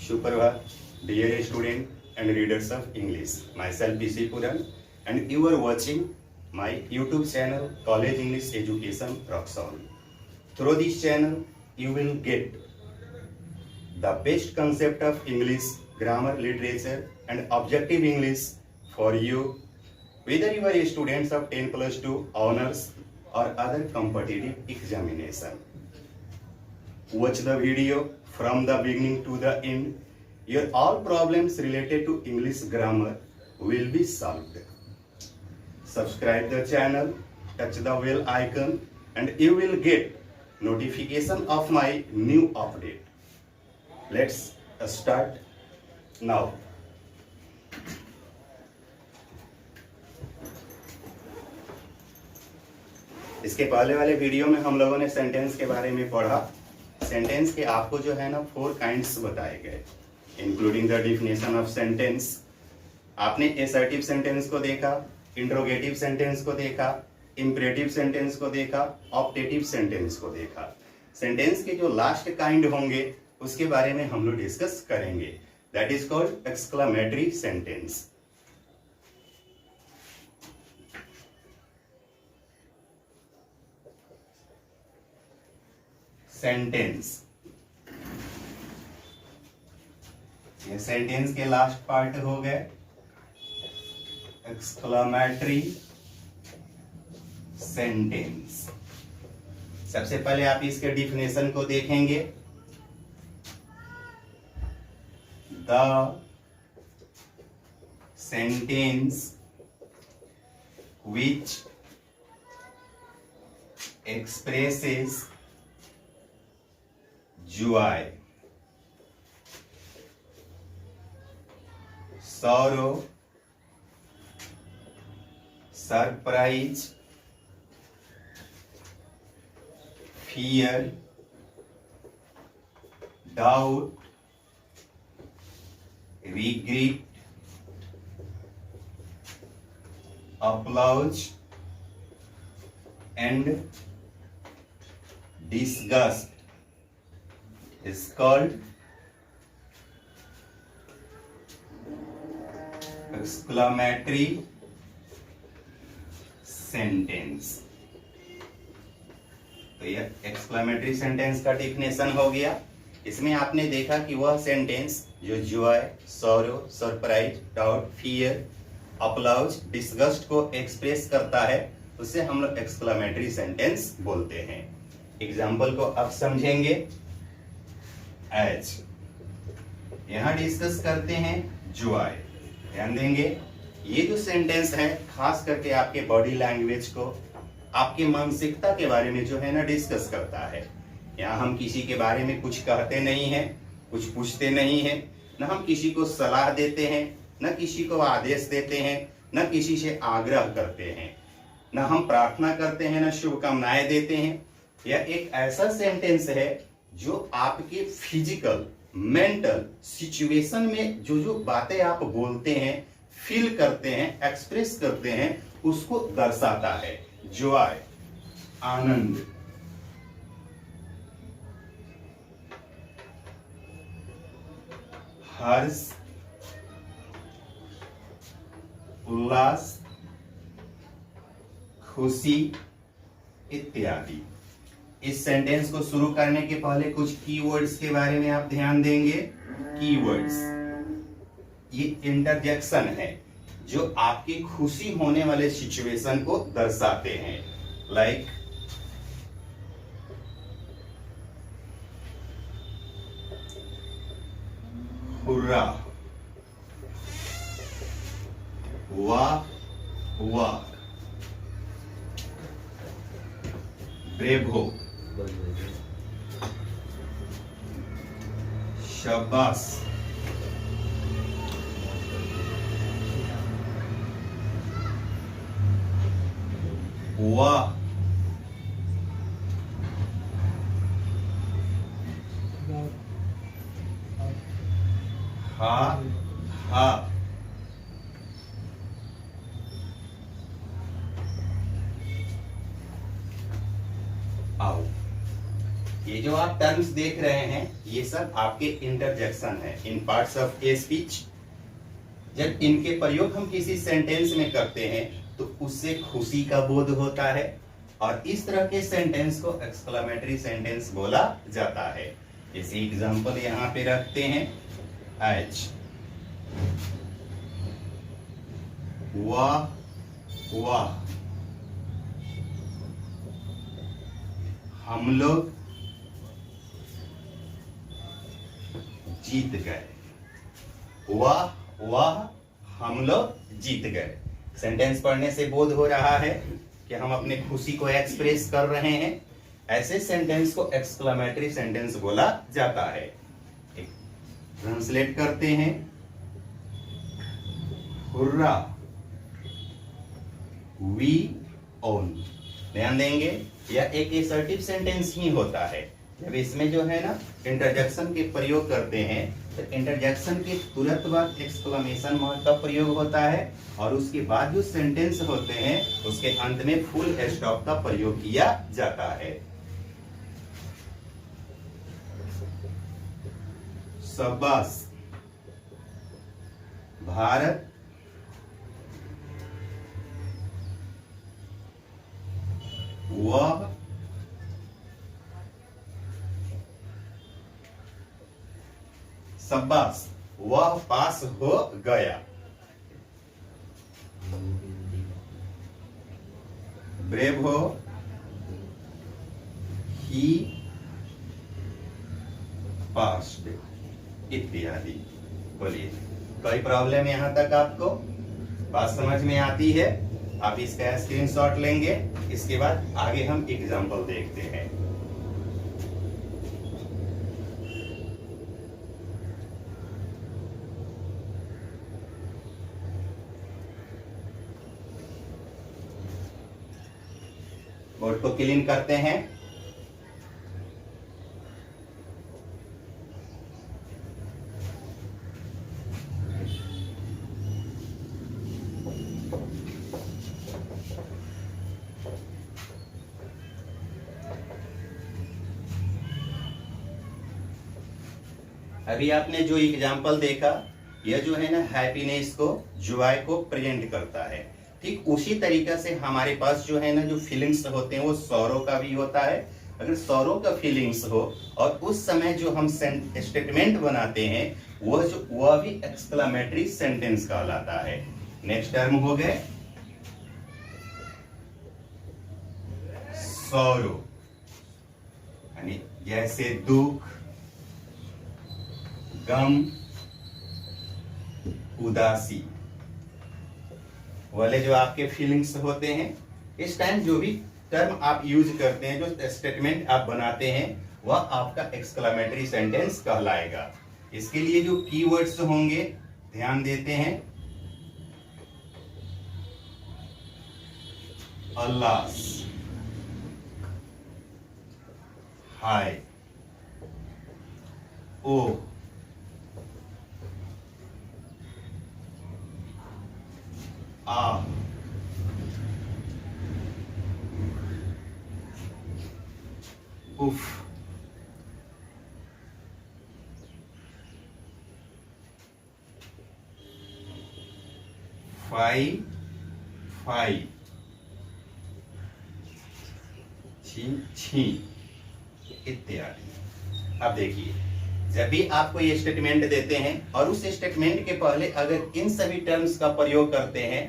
Suprabhat, dear student and readers of English. Myself PC Puran and you are watching my YouTube channel College English Education Rockson. Through this channel, you will get the best concept of English, grammar, literature and objective English for you, whether you are a student of 10 plus 2 honors or other competitive examination. Watch the video from the beginning to the end. Your all problems related to English grammar will be solved. Subscribe the channel, touch the bell icon and you will get notification of my new update. Let's start now. इसके पहले वाले video में हम लोगों ने sentence के बारे में पढ़ा। सेंटेंस के आपको जो है ना 4 काइंड्स बताए गए, including the definition of sentence. आपने असर्टिव सेंटेंस को देखा, इंट्रोगेटिव सेंटेंस को देखा, इंपरेटिव सेंटेंस को देखा, ऑप्टेटिव सेंटेंस को देखा। सेंटेंस के जो लास्ट काइंड होंगे उसके बारे में हम लोग डिस्कस करेंगे, that is called exclamatory sentence. Sentence, ये सेंटेंस के लास्ट पार्ट हो गए एक्सक्लेमेटरी सेंटेंस। सबसे पहले आप इसके डिफिनेशन को देखेंगे। The sentence which expresses joy, sorrow, surprise, fear, doubt, regret, applause and disgust is called exclamatory sentence। तो यह एक्सक्लेमेटरी सेंटेंस का डिफिनेशन हो गया। इसमें आपने देखा कि वह सेंटेंस जो joy, sorrow, surprise, doubt, fear, applause, disgust को एक्सप्रेस करता है, उसे हम लोग एक्सक्लेमेटरी सेंटेंस बोलते हैं। एग्जाम्पल को अब समझेंगे। एज, यहां डिस्कस करते हैं जॉय। ध्यान देंगे, ये जो सेंटेंस है खास करके आपके बॉडी लैंग्वेज को, आपके मानसिकता के बारे में जो है ना डिस्कस करता है। यहाँ हम किसी के बारे में कुछ कहते नहीं हैं, कुछ पूछते नहीं हैं, न हम किसी को सलाह देते हैं, न किसी को आदेश देते हैं, न किसी से आग्रह करते हैं, न हम प्रार्थना करते हैं, न शुभकामनाएं देते हैं। यह एक ऐसा सेंटेंस है जो आपके फिजिकल, मेंटल सिचुएशन में जो जो बातें आप बोलते हैं, फील करते हैं, एक्सप्रेस करते हैं, उसको दर्शाता है। जॉय, आनंद, हर्ष, उल्लास, खुशी इत्यादि। इस सेंटेंस को शुरू करने के पहले कुछ कीवर्ड्स के बारे में आप ध्यान देंगे। कीवर्ड्स, ये इंटरजेक्शन है जो आपकी खुशी होने वाले सिचुएशन को दर्शाते हैं। लाइक हुर्रा, वाह वाह, ब्रेवो, शाबाश, वाह, हा हा, आओ। ये जो आप टर्म्स देख रहे हैं ये सब आपके इंटरजेक्शन है इन पार्ट्स ऑफ ए स्पीच। जब इनके प्रयोग हम किसी सेंटेंस में करते हैं तो उससे खुशी का बोध होता है और इस तरह के सेंटेंस को एक्सक्लेमेटरी सेंटेंस बोला जाता है। जैसे एग्जांपल यहां पे रखते हैं, एज, वाह वाह, हम लोग जीत गए, वाह वाह हम लोग जीत गए। सेंटेंस पढ़ने से बोध हो रहा है कि हम अपने खुशी को एक्सप्रेस कर रहे हैं। ऐसे सेंटेंस को एक्सक्लेमेटरी सेंटेंस बोला जाता है। ट्रांसलेट करते हैं, हुर्रा, वी ओन। ध्यान देंगे यह एक असर्टिव सेंटेंस ही होता है। जब इसमें जो है ना इंटरजेक्शन के प्रयोग करते हैं तो इंटरजेक्शन के तुरंत बाद एक्सक्लेमेशन मार्क का प्रयोग होता है और उसके बाद जो सेंटेंस होते हैं उसके अंत में फुल स्टॉप का प्रयोग किया जाता है। शाबाश, भारत वह शाबाश वह पास हो गया, ब्रेव हो, ही पास्ड इत्यादि। बोलिए कोई प्रॉब्लम यहां तक आपको बात समझ में आती है? आप इसका स्क्रीनशॉट लेंगे, इसके बाद आगे हम एग्जांपल देखते हैं। बोर्ड को क्लीन करते हैं। अभी आपने जो एग्जाम्पल देखा यह जो है ना हैप्पीनेस को, जॉय को प्रेजेंट करता है। ठीक उसी तरीका से हमारे पास जो है ना जो फीलिंग्स होते हैं वो सौरों का भी होता है। अगर सौरों का फीलिंग्स हो और उस समय जो हम स्टेटमेंट बनाते हैं वह भी एक्सक्लेमेटरी सेंटेंस कहलाता है। नेक्स्ट टर्म हो गए सौरो, यानी जैसे दुख, गम, उदासी वाले जो आपके फीलिंग्स होते हैं, इस टाइम जो भी टर्म आप यूज करते हैं, जो स्टेटमेंट आप बनाते हैं, वह आपका एक्सक्लेमेटरी सेंटेंस कहलाएगा। इसके लिए जो कीवर्ड्स होंगे ध्यान देते हैं, अल्लाह, हाय, ओ, आ, उफ, फाई, फाई, छी, छी इत्यादि। अब देखिए जब भी आपको ये स्टेटमेंट देते हैं और उस स्टेटमेंट के पहले अगर इन सभी टर्म्स का प्रयोग करते हैं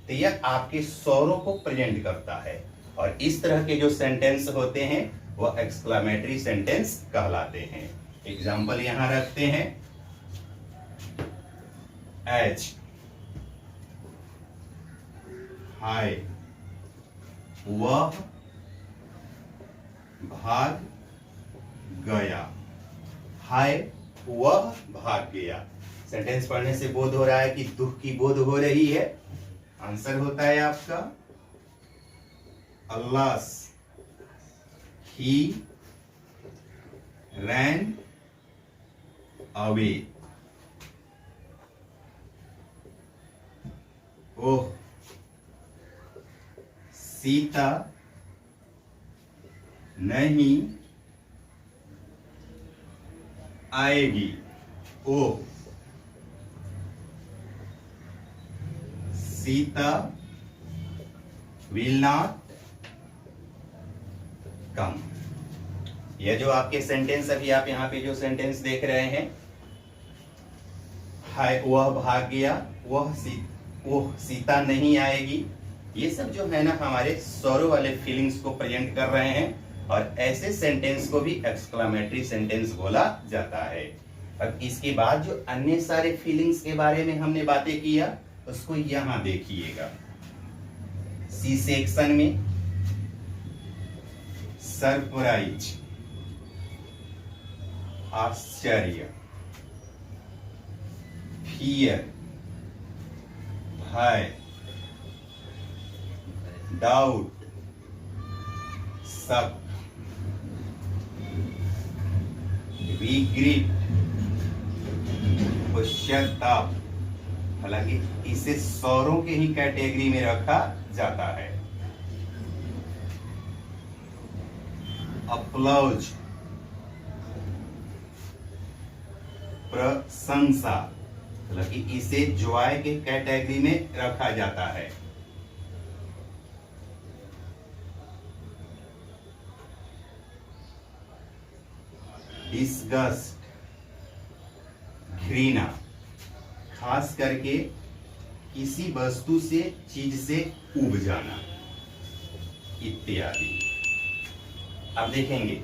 तो यह आपके सौरों को प्रेजेंट करता है और इस तरह के जो सेंटेंस होते हैं वह एक्सक्लेमेटरी सेंटेंस कहलाते हैं। एग्जाम्पल यहां रखते हैं, एज, हाय, वह भाग गया, हाय वह भाग गया। सेंटेंस पढ़ने से बोध हो रहा है कि दुख की बोध हो रही है। आंसर होता है आपका अल्लाह, ही रैन अवे, ओह सीता नहीं आएगी। ओ, सीता विल नॉट कम। यह जो आपके सेंटेंस, अभी आप यहाँ पे जो सेंटेंस देख रहे हैं, हाय वह भाग गया, वह सीता नहीं आएगी, ये सब जो है ना हमारे सौरो वाले फीलिंग्स को प्रेजेंट कर रहे हैं, और ऐसे सेंटेंस को भी एक्सक्लेमेटरी सेंटेंस बोला जाता है। अब इसके बाद जो अन्य सारे फीलिंग्स के बारे में हमने बातें किया, उसको यहां देखिएगा। सी सेक्शन में सरप्राइज, आश्चर्य, फियर, भय, डाउट, शक, रिग्रेट, पश्चाताप, हालांकि इसे सौरों के ही कैटेगरी में रखा जाता है। अप्लॉज, प्रशंसा, हालांकि इसे जॉय के कैटेगरी में रखा जाता है। डिस्गस्ट, घृणा, खास करके किसी वस्तु से, चीज से उब जाना इत्यादि। अब देखेंगे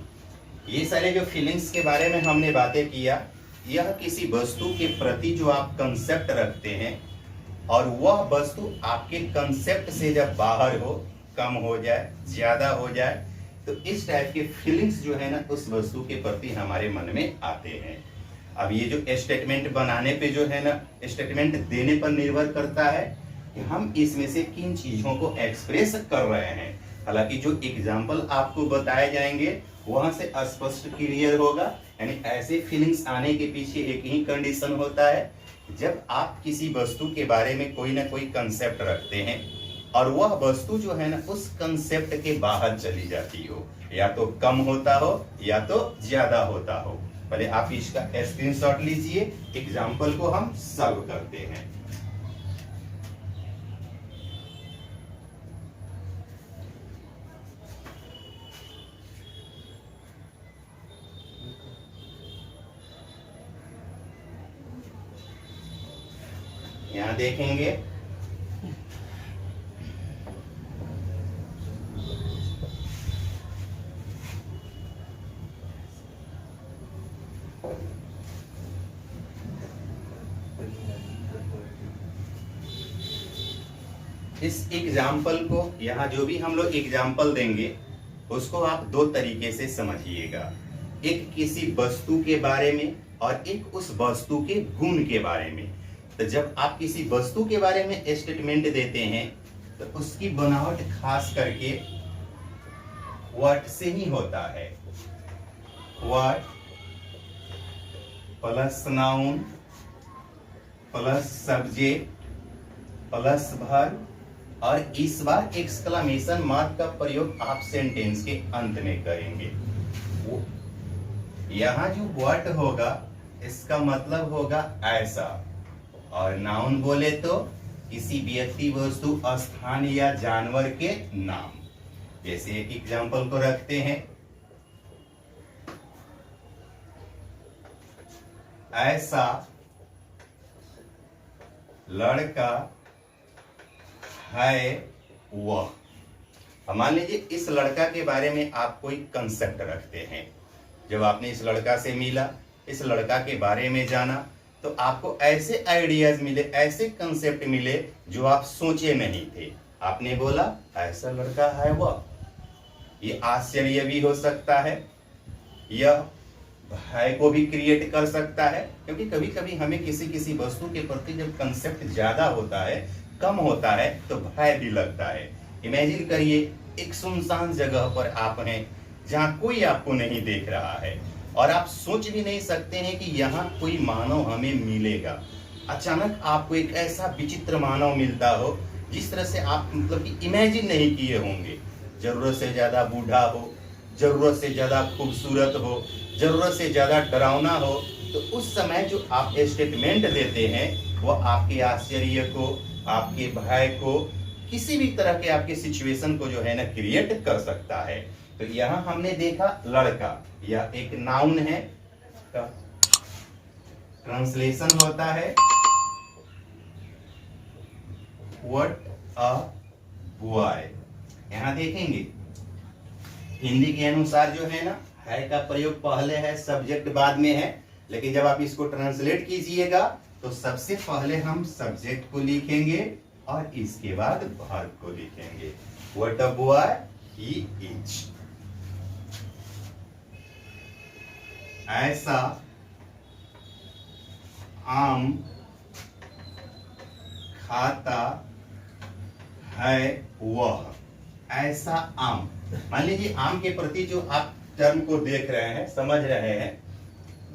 ये सारे जो फीलिंग्स के बारे में हमने बातें किया, यह किसी वस्तु के प्रति जो आप कंसेप्ट रखते हैं, और वह वस्तु आपके कंसेप्ट से जब बाहर हो, कम हो जाए, ज्यादा हो जाए, तो इस टाइप के फीलिंग्स जो है ना उस वस्तु के प्रति हमारे मन में आते हैं। अब ये जो स्टेटमेंट बनाने पे जो है ना, स्टेटमेंट देने पर निर्भर करता है कि हम इसमें से किन चीजों को एक्सप्रेस कर रहे हैं। हालांकि जो एग्जाम्पल आपको बताए जाएंगे वहां से स्पष्ट क्लियर होगा। यानी ऐसे फीलिंग्स आने के पीछे एक ही कंडीशन होता है, जब आप किसी वस्तु के बारे में कोई ना कोई कंसेप्ट रखते हैं और वह वस्तु जो है ना उस कंसेप्ट के बाहर चली जाती हो, या तो कम होता हो या तो ज्यादा होता हो। पहले आप इसका स्क्रीनशॉट लीजिए, एग्जाम्पल को हम सॉल्व करते हैं। यहां देखेंगे इस एग्जाम्पल को, यहाँ जो भी हम लोग एग्जाम्पल देंगे उसको आप दो तरीके से समझिएगा। एक किसी वस्तु के बारे में और एक उस वस्तु के गुण के बारे में। तो जब आप किसी वस्तु के बारे में स्टेटमेंट देते हैं तो उसकी बनावट खास करके वर्ड से ही होता है। Word plus noun plus subject plus verb, और इस बार एक्सक्लेमेशन मार्क का प्रयोग आप सेंटेंस के अंत में करेंगे। यहाँ जो वर्ड होगा इसका मतलब होगा ऐसा, और नाउन बोले तो किसी व्यक्ति, वस्तु, स्थान या जानवर के नाम। जैसे एक एग्जांपल को रखते हैं, ऐसा लड़का है वह। मान लीजिए इस लड़का के बारे में आप कोई कंसेप्ट रखते हैं। जब आपने इस लड़का से मिला, इस लड़का के बारे में जाना, तो आपको ऐसे आइडियाज मिले, ऐसे कंसेप्ट मिले जो आप सोचे नहीं थे। आपने बोला ऐसा लड़का है वह। ये आश्चर्य भी हो सकता है, यह भय को भी क्रिएट कर सकता है, क्योंकि कभी कभी हमें किसी वस्तु के प्रति जब कंसेप्ट ज्यादा होता है, कम होता है, तो भय भी लगता है। इमेजिन करिए एक सुनसान जगह पर आप हैं जहां कोई आपको नहीं देख रहा है, और आप सोच भी नहीं सकते हैं कि यहाँ कोई मानव हमें मिलेगा। अचानक आपको एक ऐसा विचित्र मानव मिलता हो जिस तरह से आप मतलब कि इमेजिन नहीं किए होंगे। जरूरत से ज्यादा बूढ़ा हो, जरूरत से ज्यादा खूबसूरत हो, जरूरत से ज्यादा डरावना हो, तो उस समय जो आप स्टेटमेंट देते हैं वो आपके आश्चर्य को, आपके भय को, किसी भी तरह के आपके सिचुएशन को जो है ना क्रिएट कर सकता है। तो यहां हमने देखा लड़का, यह एक नाउन है, ट्रांसलेशन होता है व्हाट अ बॉय। यहां देखेंगे हिंदी के अनुसार जो है ना है का प्रयोग पहले है, सब्जेक्ट बाद में है, लेकिन जब आप इसको ट्रांसलेट कीजिएगा तो सबसे पहले हम सब्जेक्ट को लिखेंगे और इसके बाद वर्ब को लिखेंगे। What a boy he is, ऐसा आम खाता है वह। ऐसा आम, मान लीजिए आम के प्रति जो आप टर्म को देख रहे हैं, समझ रहे हैं,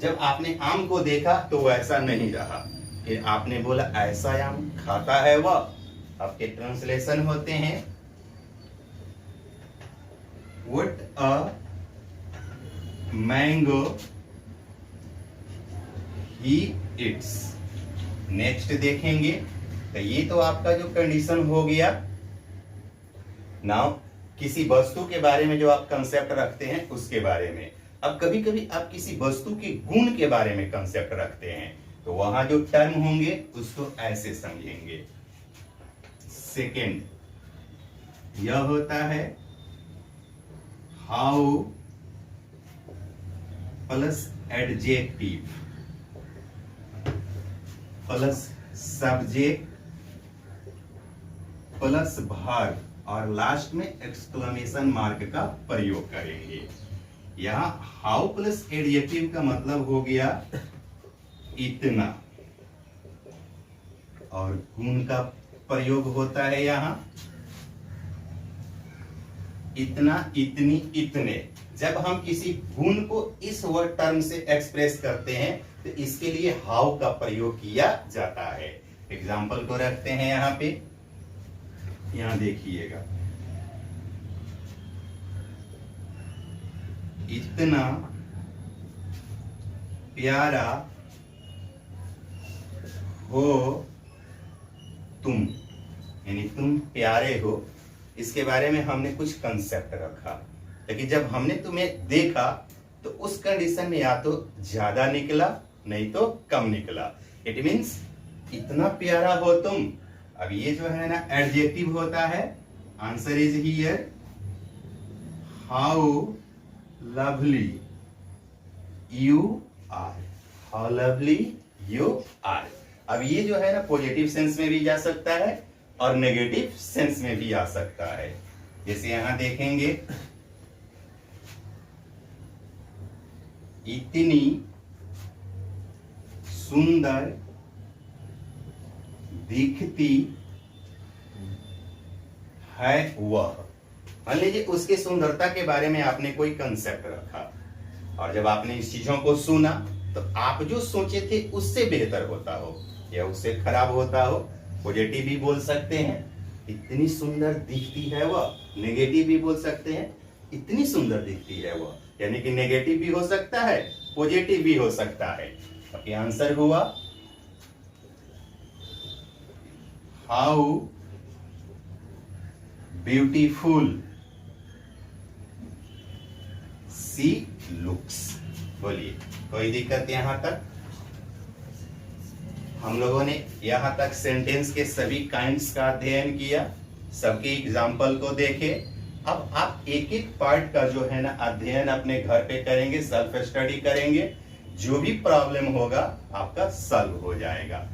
जब आपने आम को देखा तो वैसा नहीं रहा, फिर आपने बोला ऐसा आम खाता है वह, आपके ट्रांसलेशन होते हैं what a mango he it's. Next देखेंगे तो ये तो आपका जो कंडीशन हो गया। नाउ किसी वस्तु के बारे में जो आप कंसेप्ट रखते हैं उसके बारे में। अब कभी कभी आप किसी वस्तु के गुण के बारे में कंसेप्ट रखते हैं तो वहां जो टर्म होंगे उसको ऐसे समझेंगे। सेकेंड यह होता है how plus adjective plus subject plus verb और लास्ट में एक्सक्लेमेशन मार्क का प्रयोग करेंगे। यहां हाउ प्लस एडजेक्टिव का मतलब हो गया इतना, और गुण का प्रयोग होता है यहां इतना, इतनी, इतने। जब हम किसी गुण को इस वर्ड टर्म से एक्सप्रेस करते हैं तो इसके लिए हाउ का प्रयोग किया जाता है। एग्जाम्पल को रखते हैं यहां पे, यहां देखिएगा इतना प्यारा हो तुम, यानी तुम प्यारे हो, इसके बारे में हमने कुछ कंसेप्ट रखा, लेकिन जब हमने तुम्हें देखा तो उस कंडीशन में या तो ज्यादा निकला नहीं तो कम निकला। इट मीन्स इतना प्यारा हो तुम। अब ये जो है ना एडजेक्टिव होता है। Answer is here how lovely you are, how lovely you are. अब ये जो है ना पॉजिटिव सेंस में भी जा सकता है और नेगेटिव सेंस में भी आ सकता है। जैसे यहां देखेंगे इतनी सुंदर दिखती है वह। मान लीजिए उसके सुंदरता के बारे में आपने कोई कंसेप्ट रखा और जब आपने इस चीजों को सुना तो आप जो सोचे थे उससे बेहतर होता हो या उससे खराब होता हो। पॉजिटिव भी बोल सकते हैं इतनी सुंदर दिखती है वह, नेगेटिव भी बोल सकते हैं इतनी सुंदर दिखती है वह, यानी कि नेगेटिव भी हो सकता है पॉजिटिव भी हो सकता है। अब ये आंसर हुआ हाउ ब्यूटीफुल सी लुक्स। बोलिए कोई दिक्कत यहां तक? हम लोगों ने यहां तक सेंटेंस के सभी काइंड्स का अध्ययन किया, सबके एग्जाम्पल को देखे। अब आप एक एक पार्ट का जो है ना अध्ययन अपने घर पे करेंगे, सेल्फ स्टडी करेंगे, जो भी प्रॉब्लम होगा आपका सॉल्व हो जाएगा।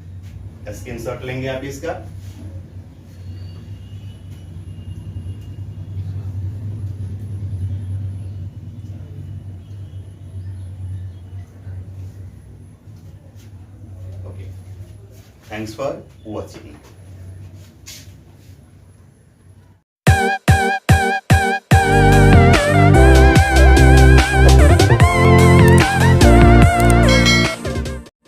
स्क्रीनशॉट लेंगे आप इसका। Okay, thanks for watching.